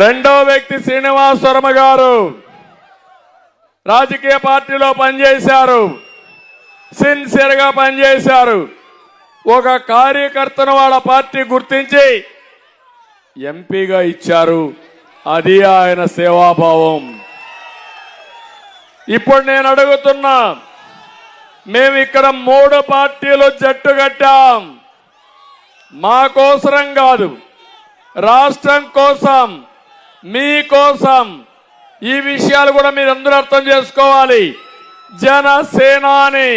రెండో వ్యక్తి శ్రీనివాస్ వర్మ గారు రాజకీయ పార్టీలో పనిచేశారు, సిన్సియర్ గా పనిచేశారు. ఒక కార్యకర్తను వాళ్ళ పార్టీ గుర్తించి ఎంపీగా ఇచ్చారు. అది ఆయన సేవాభావం. ఇప్పుడు నేను అడుగుతున్నా, మేము ఇక్కడ 3 పార్టీలు జట్టు కట్టాం. మా కోసరం కాదు, రాష్ట్రం కోసం, మీ కోసం. ఈ విషయాలు కూడా మీరు అందరూ అర్థం చేసుకోవాలి. జనసేనాని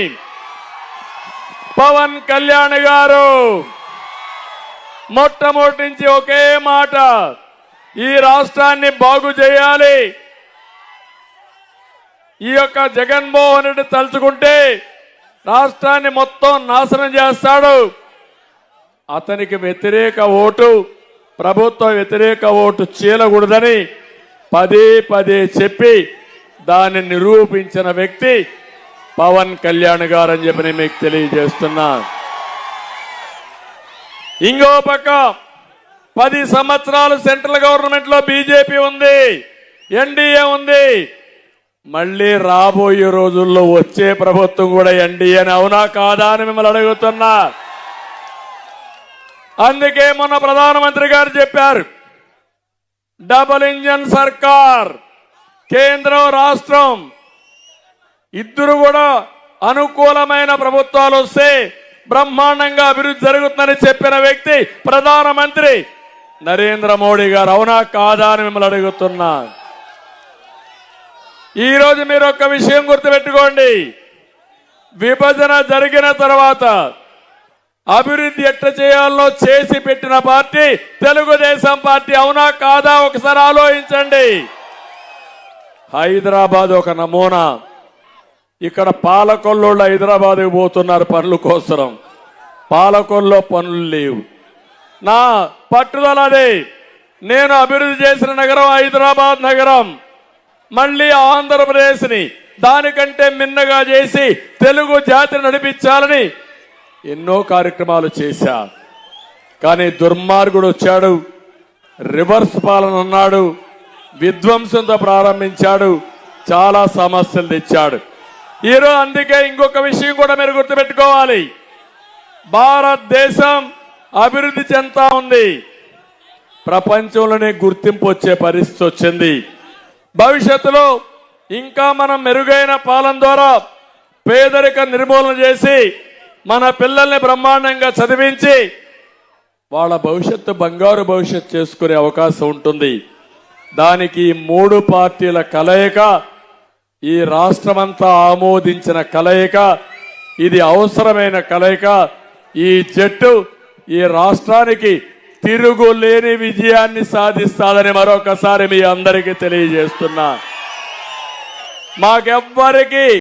పవన్ కళ్యాణ్ గారు మొట్టమొదటి నుంచి ఒకే మాట, ఈ రాష్ట్రాన్ని బాగు చేయాలి. ఈ యొక్క జగన్మోహన్ రెడ్డి తలుచుకుంటే రాష్ట్రాన్ని మొత్తం నాశనం చేస్తాడు. అతనికి వ్యతిరేక ఓటు, ప్రభుత్వ వ్యతిరేక ఓటు చీలకూడదని పదే పదే చెప్పి దాన్ని నిరూపించిన వ్యక్తి పవన్ కళ్యాణ్ గారు అని చెప్పి మీకు తెలియజేస్తున్నా. ఇంకో పక్క 10 సంవత్సరాలు సెంట్రల్ గవర్నమెంట్ లో బీజేపీ ఉంది, ఎన్డీఏ ఉంది. మళ్ళీ రాబోయే రోజుల్లో వచ్చే ప్రభుత్వం కూడా ఎన్డీఏని అవునా కాదా అని మిమ్మల్ని అడుగుతున్నా. అందుకే మొన్న ప్రధానమంత్రి గారు చెప్పారు, డబుల్ ఇంజన్ సర్కార్, కేంద్రం రాష్ట్రం ఇద్దరు కూడా అనుకూలమైన ప్రభుత్వాలు వస్తే బ్రహ్మాండంగా అభివృద్ధి జరుగుతుందని చెప్పిన వ్యక్తి ప్రధానమంత్రి నరేంద్ర మోడీ గారు. అవునా కాదా అని మిమ్మల్ని అడుగుతున్నా. ఈరోజు మీరు ఒక్క విషయం గుర్తుపెట్టుకోండి, విభజన జరిగిన తర్వాత అభివృద్ధి ఎట్లా చేయాలో చేసి పెట్టిన పార్టీ తెలుగుదేశం పార్టీ. అవునా కాదా ఒకసారి ఆలోచించండి. హైదరాబాద్ ఒక నమూనా. ఇక్కడ పాలకొల్లోళ్ళు హైదరాబాద్కి పోతున్నారు పనుల కోసం, పాలకొల్లో పనులు లేవు. నా పట్టుదల అదే. నేను అభివృద్ధి చేసిన నగరం హైదరాబాద్ నగరం. మళ్ళీ ఆంధ్రప్రదేశ్ని దానికంటే మిన్నగా చేసి తెలుగు జాతిని నడిపించాలని ఎన్నో కార్యక్రమాలు చేశా. కానీ దుర్మార్గుడు వచ్చాడు, రివర్స్ పాలన అన్నాడు, విధ్వంసంతో ప్రారంభించాడు, చాలా సమస్యలు తెచ్చాడు. ఈరోజు అందుకే ఇంకొక విషయం కూడా మీరు గుర్తుపెట్టుకోవాలి, భారతదేశం అభివృద్ధి చెందుతా ఉంది, ప్రపంచంలోనే గుర్తింపు వచ్చే పరిస్థితి వచ్చింది. భవిష్యత్తులో ఇంకా మనం మెరుగైన పాలన ద్వారా పేదరిక నిర్మూలన చేసి మన పిల్లల్ని బ్రహ్మాండంగా చదివించి వాళ్ళ భవిష్యత్తు బంగారు భవిష్యత్తు చేసుకునే అవకాశం ఉంటుంది. దానికి 3 పార్టీల కలయిక, ఈ రాష్ట్రమంతా ఆమోదించిన కలయిక, ఇది అవసరమైన కలయిక. ఈ జట్టు ఈ రాష్ట్రానికి తిరుగులేని విజయాన్ని సాధిస్తాదని మరొకసారి మీ అందరికీ తెలియజేస్తున్నా. మాకెవ్వరికి